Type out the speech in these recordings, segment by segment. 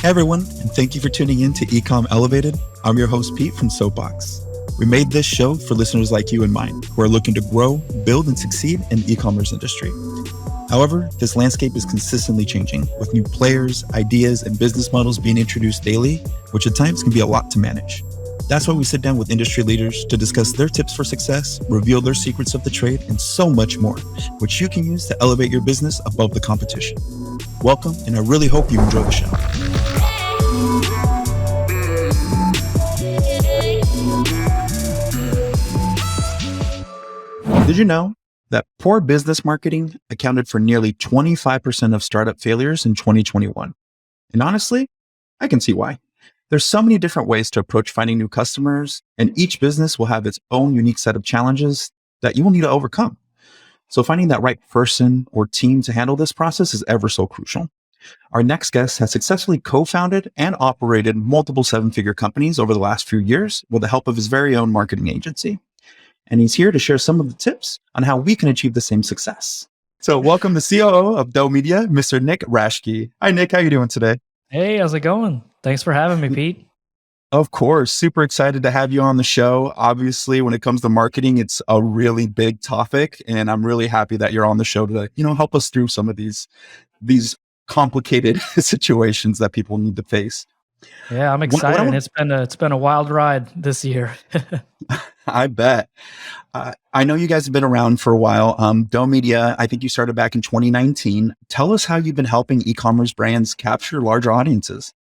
everyone, and thank you for tuning in to Ecom Elevated. I'm your host, Pete from Soapbox. We made this show for listeners like you and mine who are looking to grow, build, and succeed in the e-commerce industry. However, this landscape is consistently changing with new players, ideas, and business models being introduced daily, which at times can be a lot to manage. That's why we sit down with industry leaders to discuss their tips for success, reveal their secrets of the trade, and so much more, which you can use to elevate your business above the competition. Welcome, and I really hope you enjoy the show. Did you know that poor business marketing accounted for nearly 25% of startup failures in 2021? And honestly, I can see why. There's so many different ways to approach finding new customers, and each business will have its own unique set of challenges that you will need to overcome. So finding that right person or team to handle this process is ever so crucial. Our next guest has successfully co-founded and operated multiple seven-figure companies over the last few years with the help of his very own marketing agency. And he's here to share some of the tips on how we can achieve the same success. So welcome the COO of Doe Media, Mr. Nick Raschke. Hi, Nick. How are you doing today? Hey, how's it going? Thanks for having me, Pete. Of course. Super excited to have you on the show. Obviously, when it comes to marketing, it's a really big topic. And I'm really happy that you're on the show to, help us through some of these complicated situations that people need to face. Yeah, I'm excited. It's been a wild ride this year. I bet. I know you guys have been around for a while. Doe Media, I think you started back in 2019. Tell us how you've been helping e-commerce brands capture larger audiences.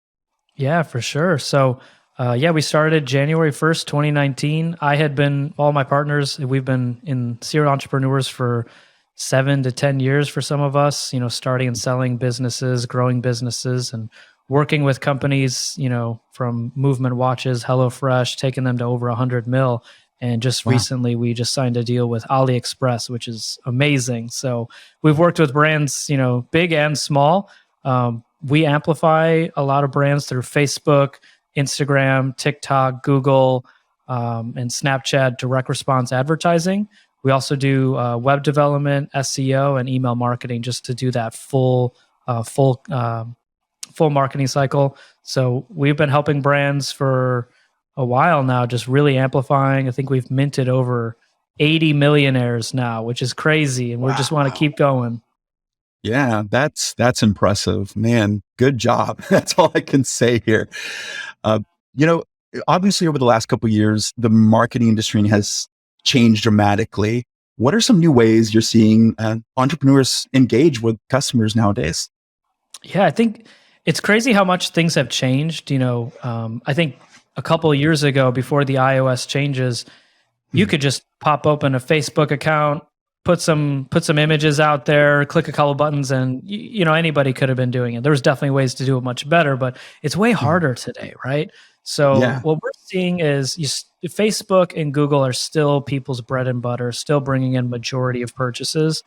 Yeah, for sure. So, we started January 1st, 2019. All my partners, we've been in serial entrepreneurs for 7 to 10 years for some of us, starting and selling businesses, growing businesses, and working with companies, from Movement Watches, HelloFresh, taking them to over 100 mil. And just recently, we just signed a deal with AliExpress, which is amazing. So we've worked with brands, big and small. We amplify a lot of brands through Facebook, Instagram, TikTok, Google, and Snapchat direct response advertising. We also do web development, SEO, and email marketing just to do that full marketing cycle. So we've been helping brands for a while now, just really amplifying. I think we've minted over 80 millionaires now, which is crazy. And we just want to keep going. Yeah, that's impressive, man. Good job. That's all I can say here. Obviously over the last couple of years, the marketing industry has changed dramatically. What are some new ways you're seeing entrepreneurs engage with customers nowadays? Yeah, I think it's crazy how much things have changed. I think a couple of years ago, before the iOS changes, you could just pop open a Facebook account, put some images out there, click a couple buttons, and anybody could have been doing it. There's definitely ways to do it much better, but it's way harder today, right? So what we're seeing is Facebook and Google are still people's bread and butter, still bringing in majority of purchases.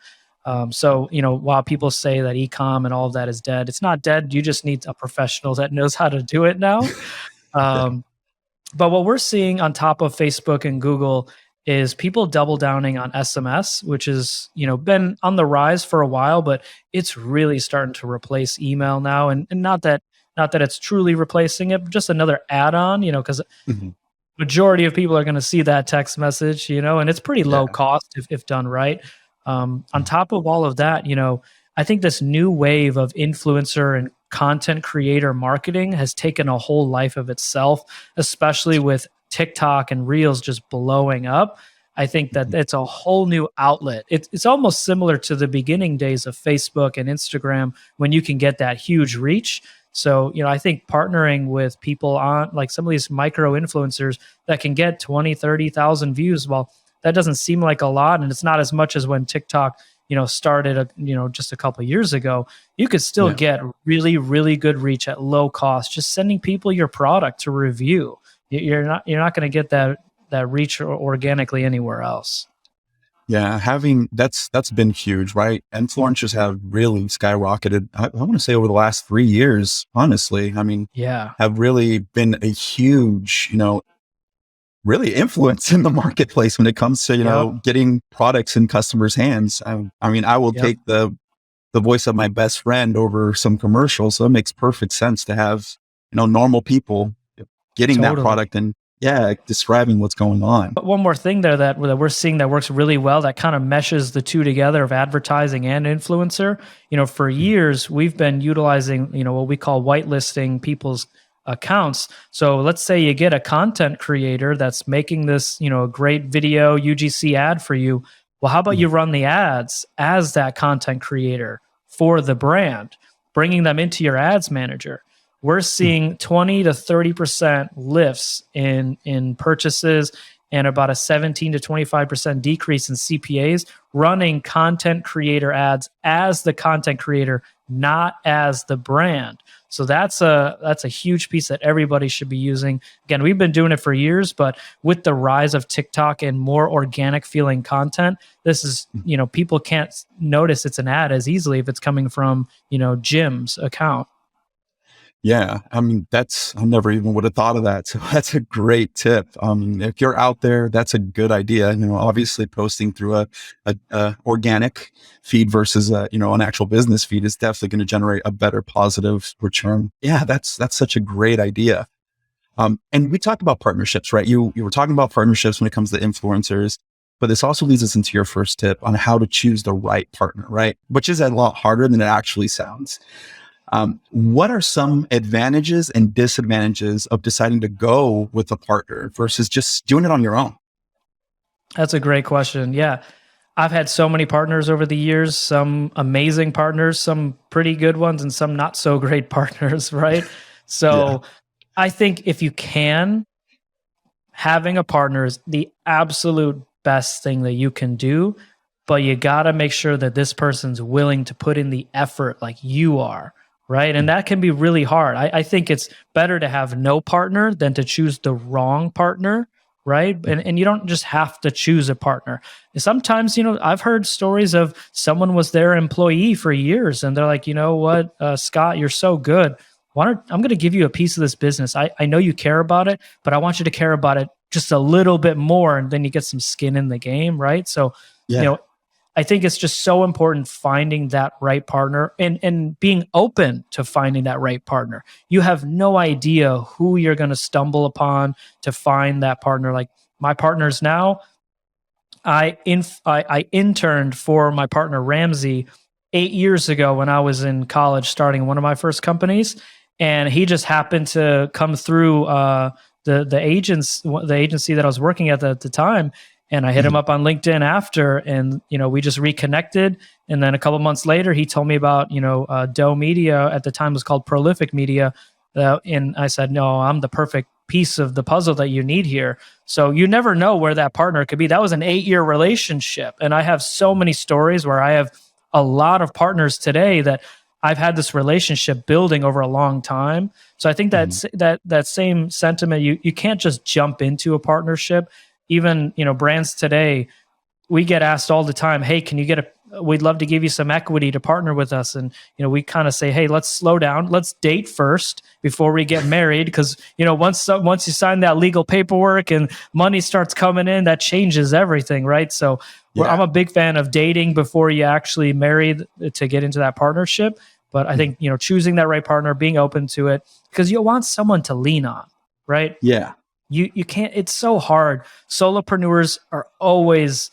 While people say that e-com and all of that is dead, it's not dead. You just need a professional that knows how to do it now. But what we're seeing on top of Facebook and Google is people double downing on SMS, which has, been on the rise for a while, but it's really starting to replace email now. And not that it's truly replacing it, but just another add-on, because majority of people are going to see that text message, and it's pretty low cost if done right. On top of all of that, I think this new wave of influencer and content creator marketing has taken a whole life of itself, especially with TikTok and Reels just blowing up. I think that it's a whole new outlet. It's almost similar to the beginning days of Facebook and Instagram when you can get that huge reach. So, I think partnering with people on like some of these micro influencers that can get 20, 30,000 views, well, that doesn't seem like a lot. And it's not as much as when TikTok, started, just a couple of years ago. You could still get really, really good reach at low cost, just sending people your product to review. You're not going to get that reach organically anywhere else. Yeah, that's been huge, right? Influencers have really skyrocketed. I want to say over the last 3 years, honestly. I mean, have really been a huge, really influence in the marketplace when it comes to, getting products in customers' hands. I will take the voice of my best friend over some commercials. So it makes perfect sense to have normal people getting that Totally. product and describing what's going on. But one more thing there that we're seeing that works really well, that kind of meshes the two together of advertising and influencer. For years we've been utilizing, what we call whitelisting people's accounts. So let's say you get a content creator that's making this, a great video UGC ad for you. Well, how about you run the ads as that content creator for the brand, bringing them into your ads manager? We're seeing 20 to 30% lifts in purchases and about a 17 to 25% decrease in CPAs running content creator ads as the content creator, not as the brand. So that's a huge piece that everybody should be using. Again, we've been doing it for years, but with the rise of TikTok and more organic feeling content, this is, people can't notice it's an ad as easily if it's coming from, Jim's account. Yeah, I mean, I never even would have thought of that. So that's a great tip. If you're out there, that's a good idea. Obviously posting through a organic feed versus an actual business feed is definitely going to generate a better positive return. Yeah, that's such a great idea. And we talked about partnerships, right? You were talking about partnerships when it comes to influencers, but this also leads us into your first tip on how to choose the right partner, right? Which is a lot harder than it actually sounds. What are some advantages and disadvantages of deciding to go with a partner versus just doing it on your own? That's a great question. Yeah. I've had so many partners over the years, some amazing partners, some pretty good ones, and some not so great partners, right? So I think if you can, having a partner is the absolute best thing that you can do, but you got to make sure that this person's willing to put in the effort like you are. Right. And that can be really hard. I think it's better to have no partner than to choose the wrong partner. Right. And you don't just have to choose a partner. Sometimes, I've heard stories of someone was their employee for years and they're like, you know what, Scott, you're so good. I'm going to give you a piece of this business. I know you care about it, but I want you to care about it just a little bit more. And then you get some skin in the game. Right. So, I think it's just so important finding that right partner and being open to finding that right partner. You have no idea who you're going to stumble upon to find that partner. Like my partners now, I interned for my partner Ramsey 8 years ago when I was in college starting one of my first companies. And he just happened to come through the agency that I was working at the time. And I hit him up on LinkedIn after, and we just reconnected. And then a couple months later, he told me about Doe Media, at the time was called Prolific Media, and I said, no, I'm the perfect piece of the puzzle that you need here. So you never know where that partner could be. That was an 8-year relationship, and I have so many stories where I have a lot of partners today that I've had this relationship building over a long time. So I think that same sentiment, you can't just jump into a partnership. Even, brands today, we get asked all the time, hey, we'd love to give you some equity to partner with us. And, we kind of say, hey, let's slow down. Let's date first before we get married. Because, once you sign that legal paperwork and money starts coming in, that changes everything, right? So I'm a big fan of dating before you actually marry to get into that partnership. But I think, choosing that right partner, being open to it, because you'll want someone to lean on, right? Yeah. You can't, it's so hard. Solopreneurs are always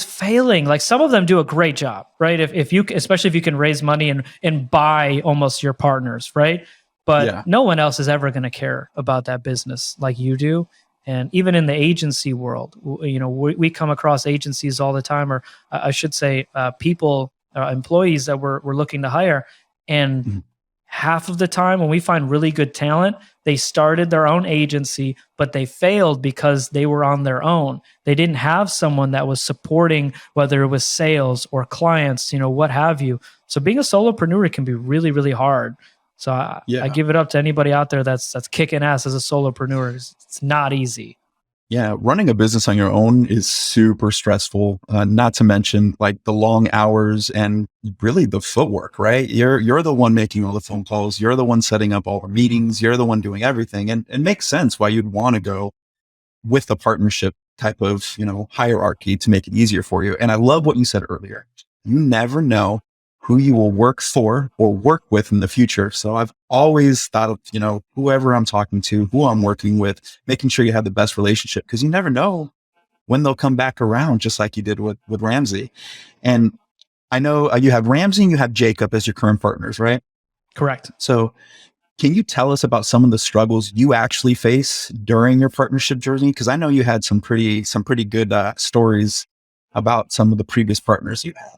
failing. Like some of them do a great job, right? If you, especially if you can raise money and buy almost your partners, right? But no one else is ever going to care about that business like you do. And even in the agency world, we come across agencies all the time, or I should say people, employees that we're looking to hire. And half of the time when we find really good talent, they started their own agency, but they failed because they were on their own. They didn't have someone that was supporting, whether it was sales or clients, what have you. So being a solopreneur can be really, really hard. So I give it up to anybody out there that's kicking ass as a solopreneur. It's not easy. Yeah, running a business on your own is super stressful. Not to mention like the long hours and really the footwork, right? You're the one making all the phone calls. You're the one setting up all the meetings. You're the one doing everything, and it makes sense why you'd want to go with a partnership type of hierarchy to make it easier for you. And I love what you said earlier. You never know who you will work for or work with in the future. So I've always thought of, whoever I'm talking to, who I'm working with, making sure you have the best relationship, because you never know when they'll come back around, just like you did with Ramsey. And I know you have Ramsey and you have Jacob as your current partners, right? Correct. So can you tell us about some of the struggles you actually face during your partnership journey? Because I know you had some pretty good stories about some of the previous partners you had.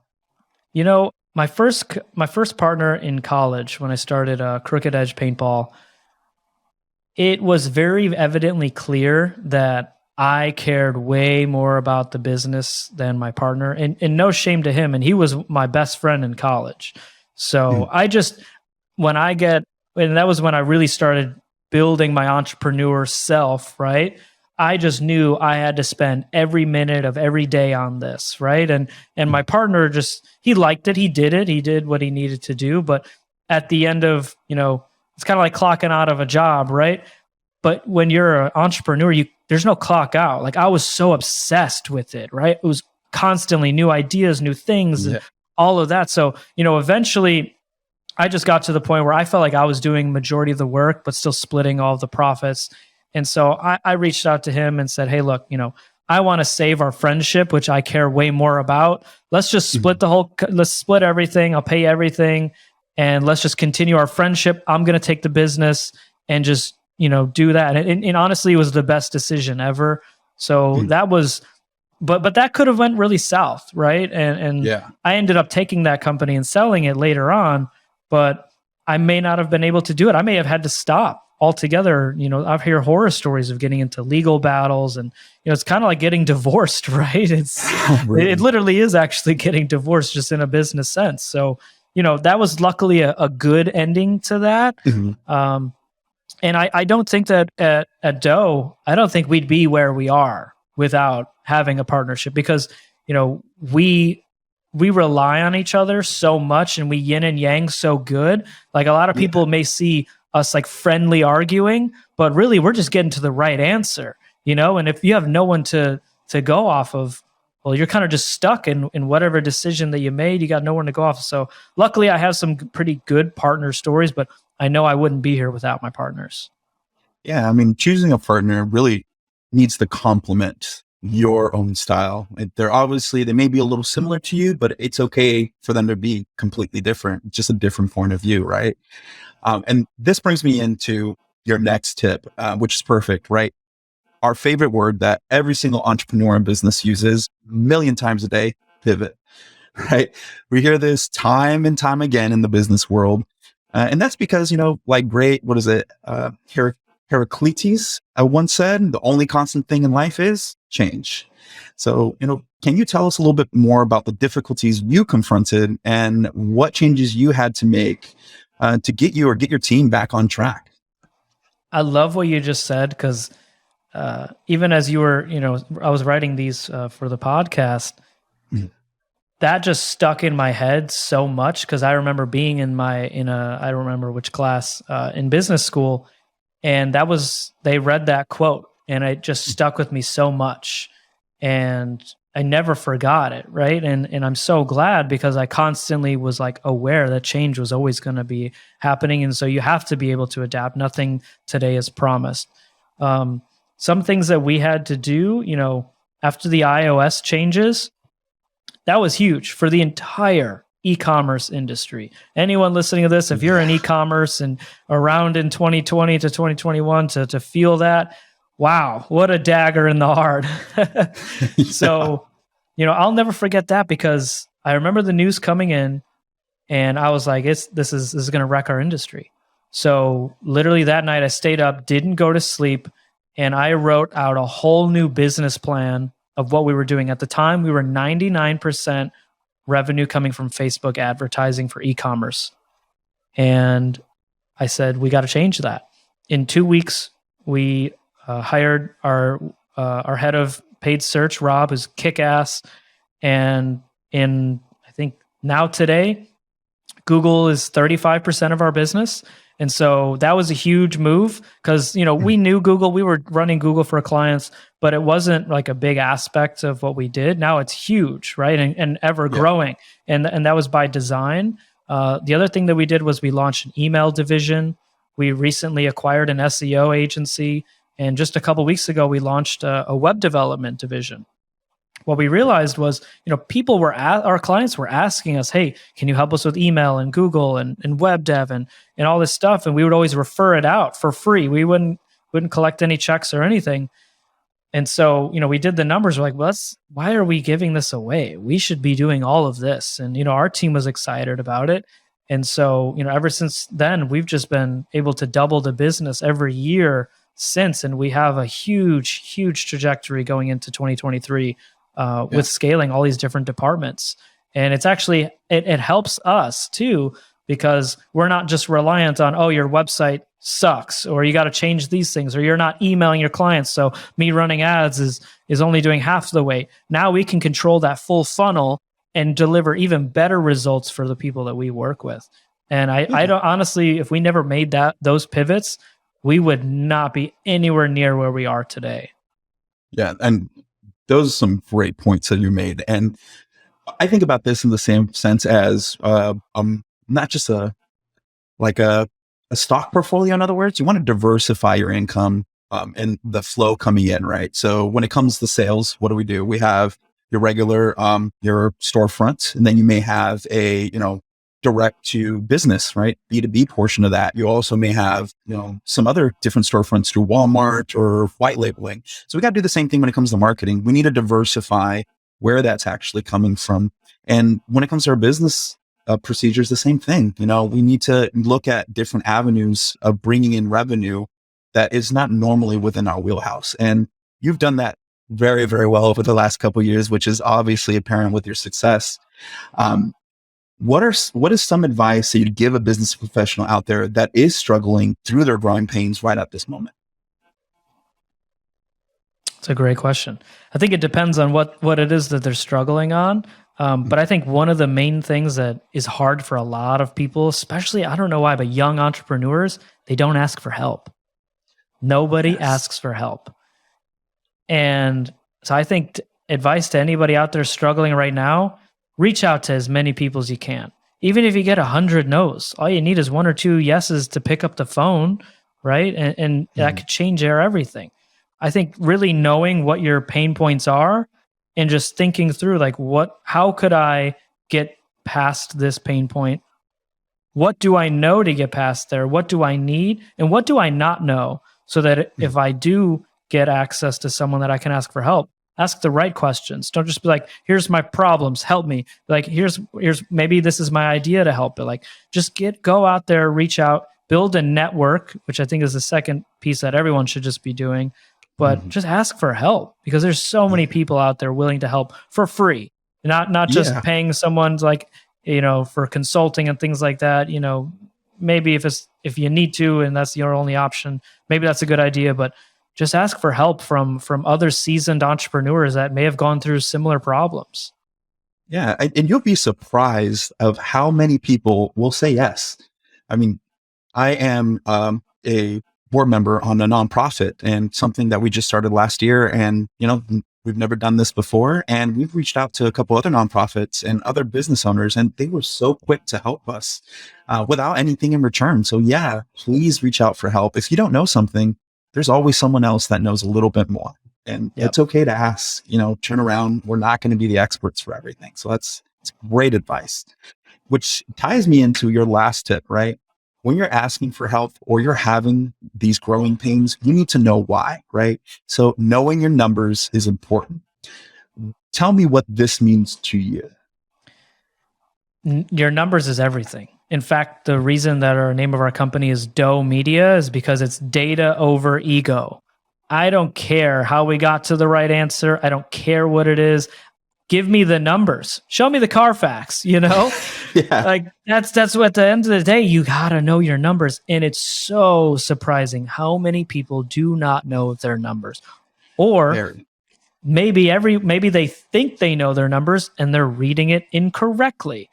My first partner in college, when I started Crooked Edge Paintball, it was very evidently clear that I cared way more about the business than my partner, and no shame to him. And he was my best friend in college. So and that was when I really started building my entrepreneur self, right? I just knew I had to spend every minute of every day on this, right? And my partner he liked it, he did what he needed to do. But at the end of, it's kind of like clocking out of a job, right? But when you're an entrepreneur, there's no clock out. Like I was so obsessed with it, right? It was constantly new ideas, new things, and all of that. So, eventually I just got to the point where I felt like I was doing majority of the work, but still splitting all of the profits. And so I reached out to him and said, hey, look, I want to save our friendship, which I care way more about. Let's just let's split everything. I'll pay everything. And let's just continue our friendship. I'm going to take the business and just, do that. And honestly, it was the best decision ever. So that was, but that could have went really south. Right. And I ended up taking that company and selling it later on, but I may not have been able to do it. I may have had to stop altogether. I've heard horror stories of getting into legal battles, and it's kind of like getting divorced, right? It literally is actually getting divorced, just in a business sense. So that was luckily a good ending to that. And I don't think that at Doe, I don't think we'd be where we are without having a partnership, because we rely on each other so much, and we yin and yang so good. Like a lot of people may see us like friendly arguing, but really we're just getting to the right answer, and if you have no one to go off of, well, you're kind of just stuck in whatever decision that you made. You got no one to go off. So luckily I have some pretty good partner stories, but I know I wouldn't be here without my partners. Yeah. I mean, choosing a partner really needs to complement your own style. They may be a little similar to you, but it's okay for them to be completely different, just a different point of view, right? And this brings me into your next tip, which is perfect, right? Our favorite word that every single entrepreneur in business uses a million times a day: pivot, right? We hear this time and time again in the business world. And that's because, Heraclitus once said, the only constant thing in life is change. So, can you tell us a little bit more about the difficulties you confronted and what changes you had to make to get your team back on track? I love what you just said, because even as you were, I was writing these for the podcast, that just stuck in my head so much, because I remember being I don't remember which class in business school, and they read that quote, and it just stuck with me so much, and I never forgot it, right? And I'm so glad, because I constantly was like aware that change was always going to be happening, and so you have to be able to adapt. Nothing today is promised. Some things that we had to do, after the iOS changes, that was huge for the entire e-commerce industry. Anyone listening to this, if you're in e-commerce and around in 2020 to 2021 to feel that, wow, what a dagger in the heart. So, I'll never forget that, because I remember the news coming in and I was like, this is going to wreck our industry. So literally that night I stayed up, didn't go to sleep, and I wrote out a whole new business plan of what we were doing. At the time, we were 99% revenue coming from Facebook advertising for e-commerce. And I said, we got to change that. In 2 weeks, we hired our head of paid search, Rob, who's kick-ass. And I think now today, Google is 35% of our business, And so that was a huge move because, we knew Google, we were running Google for clients, but it wasn't like a big aspect of what we did. Now it's huge, right? And ever growing. And that was by design. The other thing that we did was we launched an email division. We recently acquired an SEO agency. And just a couple of weeks ago, we launched a web development division. What we realized was, our clients were asking us, hey, can you help us with email and Google and web dev and all this stuff? And we would always refer it out for free. We wouldn't collect any checks or anything. And so, we did the numbers. We're like, well, why are we giving this away? We should be doing all of this. And, our team was excited about it. And so, ever since then, we've just been able to double the business every year since. And we have a huge, huge trajectory going into 2023 with scaling all these different departments. And it's actually, it helps us too, because we're not just reliant on, oh, your website sucks, or you got to change these things, or you're not emailing your clients. So me running ads is only doing half the weight. Now we can control that full funnel and deliver even better results for the people that we work with. And I don't, honestly, if we never made those pivots, we would not be anywhere near where we are today. Yeah. And those are some great points that you made. And I think about this in the same sense as not just a stock portfolio. In other words, you want to diversify your income and the flow coming in, right? So when it comes to sales, what do? We have your regular your storefront, and then you may have a direct to business, right? B2B portion of that. You also may have, some other different storefronts through Walmart or white labeling. So we got to do the same thing when it comes to marketing. We need to diversify where that's actually coming from. And when it comes to our business procedures, the same thing. We need to look at different avenues of bringing in revenue that is not normally within our wheelhouse. And you've done that very, very well over the last couple of years, which is obviously apparent with your success. What is some advice that you'd give a business professional out there that is struggling through their growing pains right at this moment? It's a great question. I think it depends on what it is that they're struggling on. But I think one of the main things that is hard for a lot of people, especially, I don't know why, but young entrepreneurs, they don't ask for help. Nobody asks for help. And so I think advice to anybody out there struggling right now, reach out to as many people as you can. Even if you get 100 no's, all you need is 1 or 2 yeses to pick up the phone, right? And that could change everything. I think really knowing what your pain points are and just thinking through how could I get past this pain point? What do I know to get past there? What do I need? And what do I not know? So that if I do get access to someone that I can ask for help, ask the right questions. Don't just be like, here's my problems, help me. Like, here's maybe this is my idea to help. But just go out there, reach out, build a network, which I think is the second piece that everyone should just be doing. But just ask for help, because there's so many people out there willing to help for free. Not just paying someone for consulting and things like that. Maybe if you need to and that's your only option, maybe that's a good idea. But just ask for help from other seasoned entrepreneurs that may have gone through similar problems. Yeah. And you'll be surprised of how many people will say yes. I mean, I am a board member on a nonprofit, and something that we just started last year. And, we've never done this before. And we've reached out to a couple other nonprofits and other business owners, and they were so quick to help us without anything in return. So please reach out for help. If you don't know something, there's always someone else that knows a little bit more, and it's okay to ask, turn around. We're not going to be the experts for everything. So it's great advice, which ties me into your last tip, right? When you're asking for help or you're having these growing pains, you need to know why, right? So knowing your numbers is important. Tell me what this means to you. Your numbers is everything. In fact, the reason that our name of our company is Doe Media is because it's data over ego. I don't care how we got to the right answer. I don't care what it is. Give me the numbers. Show me the Carfax, That's what, at the end of the day, you got to know your numbers. And it's so surprising how many people do not know their numbers. Or maybe they think they know their numbers and they're reading it incorrectly.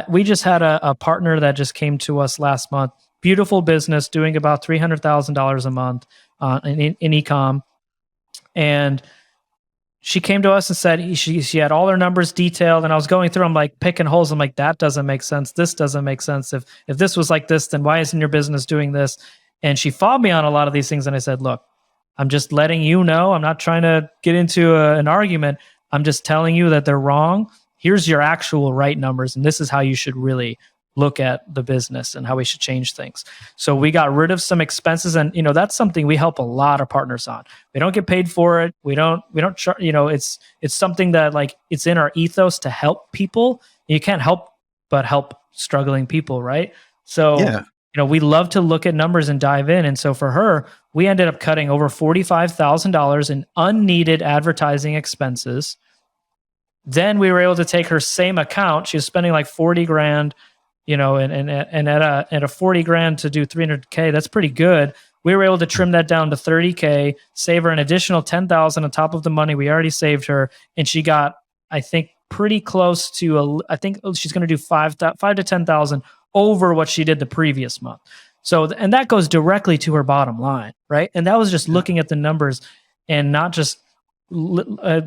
We just had a partner that just came to us last month. beautiful business doing about $300,000 a month in e-com. And she came to us and said she had all her numbers detailed, and I was going through, I'm like picking holes. I'm like, that doesn't make sense. This doesn't make sense. If this was like this, then why isn't your business doing this? And she fought me on a lot of these things. And I said, look, I'm just letting you know. I'm not trying to get into an argument. I'm just telling you that they're wrong. Here's your actual right numbers. And this is how you should really look at the business and how we should change things. So we got rid of some expenses, and that's something we help a lot of partners on. We don't get paid for it. We don't it's something that like it's in our ethos to help people. You can't help but help struggling people, right? So Yeah. we love to look at numbers and dive in. And so for her, we ended up cutting over $45,000 in unneeded advertising expenses. Then we were able to take her same account. She was spending like 40 grand, and at a 40 grand to do 300K, that's pretty good. We were able to trim that down to 30K, save her an additional 10,000 on top of the money we already saved her. And she got, I think, pretty close to, I think she's going to do 5 to 10,000 over what she did the previous month. So, and that goes directly to her bottom line, right? And that was just looking at the numbers and not just,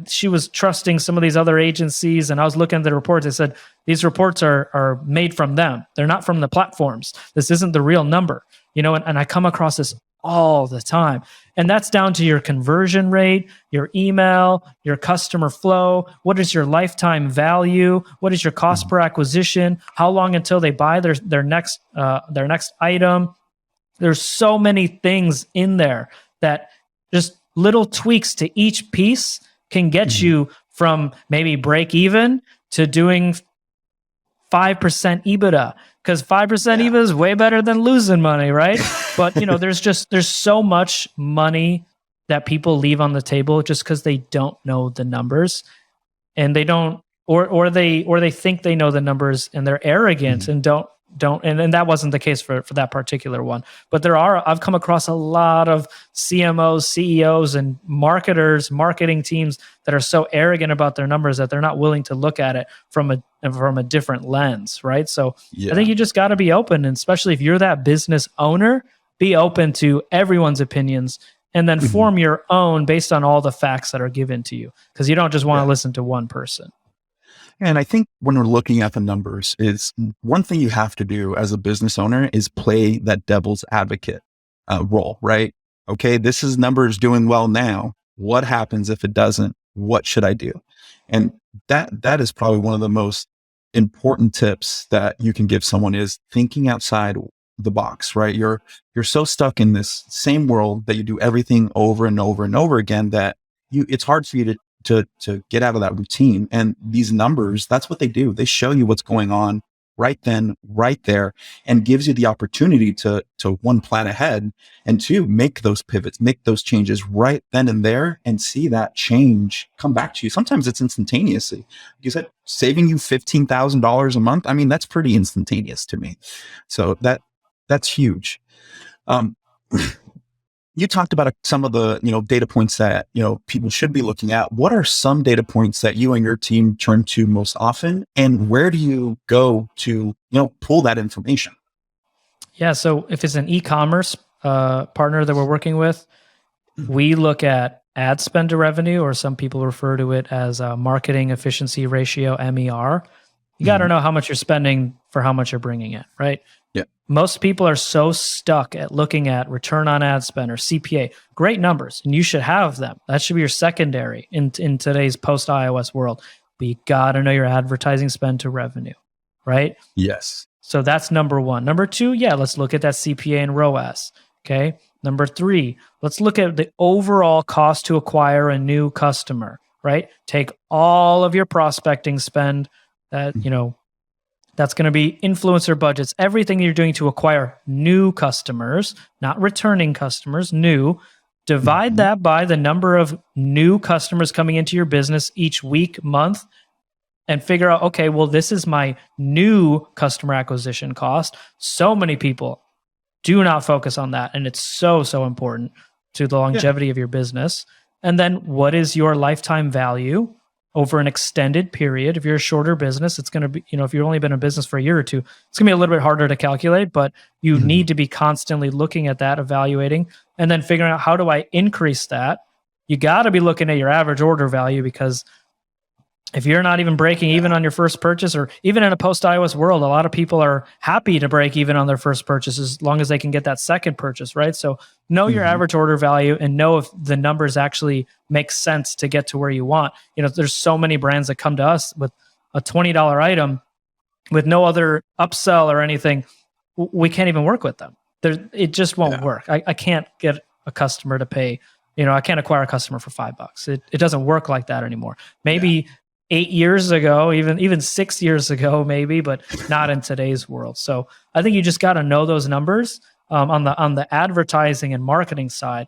she was trusting some of these other agencies, and I was looking at the reports. I said, these reports are made from them. They're not from the platforms. This isn't the real number, and I come across this all the time. And that's down to your conversion rate, your email, your customer flow. What is your lifetime value? What is your cost per acquisition? How long until they buy their next item? There's so many things in there that just little tweaks to each piece can get you from maybe break even to doing 5% EBITDA, because 5% EBITDA is way better than losing money, right? But there's so much money that people leave on the table just because they don't know the numbers, and they don't, or they think they know the numbers, and they're arrogant and don't, and that wasn't the case for that particular one. But I've come across a lot of CMOs, CEOs, and marketing teams that are so arrogant about their numbers that they're not willing to look at it from a different lens, right? So I think you just got to be open, and especially if you're that business owner, be open to everyone's opinions, and then form your own based on all the facts that are given to you, because you don't just want to listen to one person. And I think when we're looking at the numbers, is one thing you have to do as a business owner is play that devil's advocate role, right? Okay, this is numbers doing well now. What happens if it doesn't? What should I do? And that is probably one of the most important tips that you can give someone, is thinking outside the box, right? You're so stuck in this same world that you do everything over and over and over again that it's hard for you to get out of that routine. And these numbers, that's what they do. They show you what's going on right then, right there, and gives you the opportunity to one, plan ahead, and two, make those pivots, make those changes right then and there, and see that change come back to you. Sometimes it's instantaneously. Like you said, saving you $15,000 a month. I mean, that's pretty instantaneous to me. So that's huge. You talked about some of the, data points that, people should be looking at. What are some data points that you and your team turn to most often, and where do you go to, pull that information? Yeah. So if it's an e-commerce partner that we're working with, we look at ad spend to revenue, or some people refer to it as marketing efficiency ratio, MER. You got to know how much you're spending for how much you're bringing in, right? Yeah. Most people are so stuck at looking at return on ad spend or CPA. Great numbers, and you should have them. That should be your secondary in today's post-iOS world. But you got to know your advertising spend to revenue, right? Yes. So that's number one. Number two, let's look at that CPA and ROAS, okay? Number three, let's look at the overall cost to acquire a new customer, right? Take all of your prospecting spend, that, that's going to be influencer budgets, everything you're doing to acquire new customers, not returning customers, new. Divide that by the number of new customers coming into your business each week, month, and figure out, okay, well, this is my new customer acquisition cost. So many people do not focus on that. And it's so, so important to the longevity of your business. And then what is your lifetime value? over an extended period. If you're a shorter business, it's going to be, if you've only been in business for a year or two, it's going to be a little bit harder to calculate, but you need to be constantly looking at that, evaluating, and then figuring out, how do I increase that? You got to be looking at your average order value, because if you're not even breaking even on your first purchase, or even in a post-iOS world, a lot of people are happy to break even on their first purchase as long as they can get that second purchase, right? So know your average order value and know if the numbers actually make sense to get to where you want. There's so many brands that come to us with a $20 item with no other upsell or anything. We can't even work with them. It just won't work. I can't get a customer to pay. I can't acquire a customer for $5. It doesn't work like that anymore. Maybe 8 years ago, even 6 years ago, maybe, but not in today's world. So I think you just got to know those numbers on the advertising and marketing side.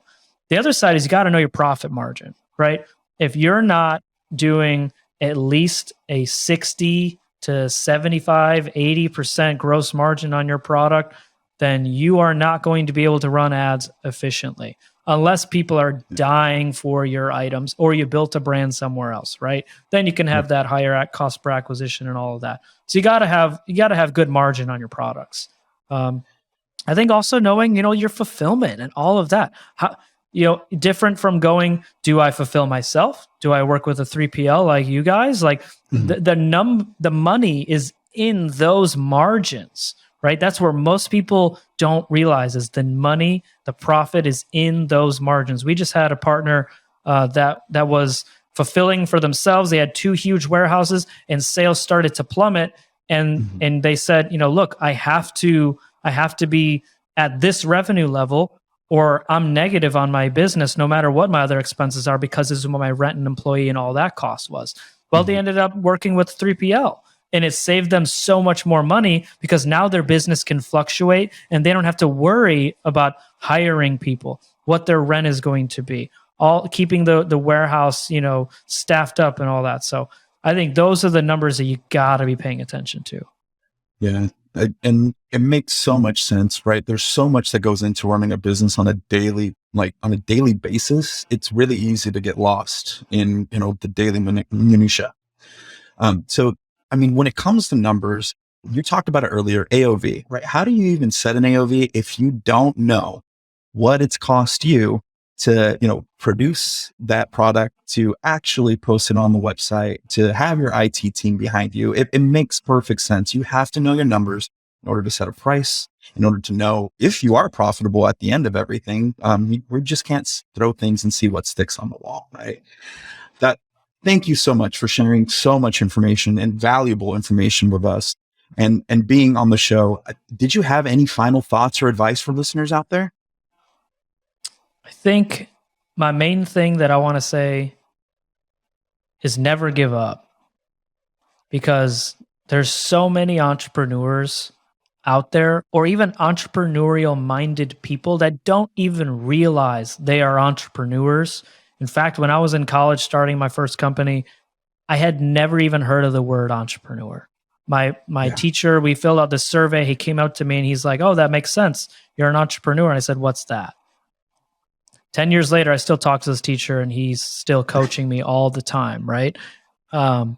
The other side is you got to know your profit margin, right? If you're not doing at least a 60 to 75, 80% gross margin on your product, then you are not going to be able to run ads efficiently, unless people are dying for your items or you built a brand somewhere else, right? Then you can have that higher cost per acquisition and all of that. So you got to have good margin on your products. I think also knowing, your fulfillment and all of that. How, different from going, do I fulfill myself? Do I work with a 3PL like you guys? Like the money is in those margins, right? That's where most people don't realize, is the money, the profit is in those margins. We just had a partner that was fulfilling for themselves. They had 2 huge warehouses and sales started to plummet. And they said, look, I have to be at this revenue level, or I'm negative on my business, no matter what my other expenses are, because this is what my rent and employee and all that cost was. Well, they ended up working with 3PL. And it saved them so much more money, because now their business can fluctuate and they don't have to worry about hiring people, what their rent is going to be, all keeping the warehouse, staffed up and all that. So I think those are the numbers that you got to be paying attention to. Yeah. And it makes so much sense, right? There's so much that goes into running a business on a daily basis. It's really easy to get lost in, the daily minutia. So when it comes to numbers, you talked about it earlier, AOV, right? How do you even set an AOV if you don't know what it's cost you to, produce that product, to actually post it on the website, to have your IT team behind you? It makes perfect sense. You have to know your numbers in order to set a price, in order to know if you are profitable at the end of everything. We just can't throw things and see what sticks on the wall, right? Thank you so much for sharing so much information and valuable information with us and being on the show. Did you have any final thoughts or advice for listeners out there? I think my main thing that I want to say is never give up, because there's so many entrepreneurs out there, or even entrepreneurial minded people, that don't even realize they are entrepreneurs. In fact, when I was in college starting my first company, I had never even heard of the word entrepreneur. My teacher, we filled out the survey. He came out to me and he's like, "Oh, that makes sense. You're an entrepreneur." And I said, "What's that?" 10 years later, I still talk to this teacher and he's still coaching me all the time, right? But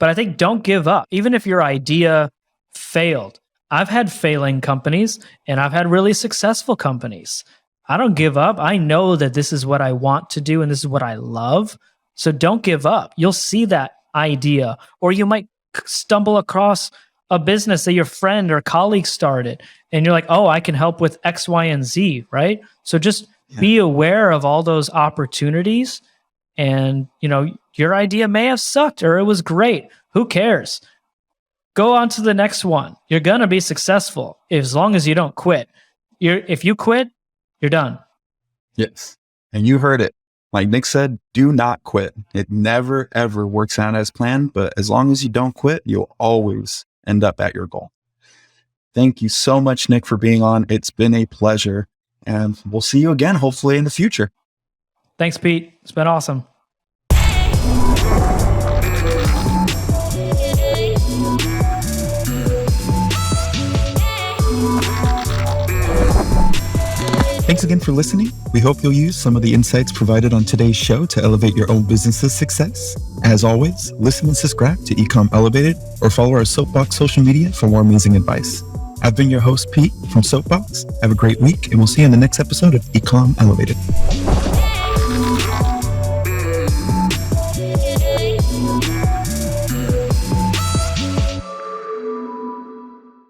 I think don't give up. Even if your idea failed. I've had failing companies and I've had really successful companies. I don't give up. I know that this is what I want to do and this is what I love. So don't give up. You'll see that idea, or you might stumble across a business that your friend or colleague started and you're like, "Oh, I can help with X, Y, and Z," right? So just be aware of all those opportunities, and your idea may have sucked or it was great. Who cares? Go on to the next one. You're going to be successful as long as you don't quit. If you quit, you're done. Yes. And you heard it. Like Nick said, do not quit. It never, ever works out as planned, but as long as you don't quit, you'll always end up at your goal. Thank you so much, Nick, for being on. It's been a pleasure, and we'll see you again, hopefully in the future. Thanks, Pete. It's been awesome. Thanks again for listening. We hope you'll use some of the insights provided on today's show to elevate your own business's success. As always, listen and subscribe to Ecom Elevated or follow our Soapbox social media for more amazing advice. I've been your host, Pete from Soapbox. Have a great week, and we'll see you in the next episode of Ecom Elevated.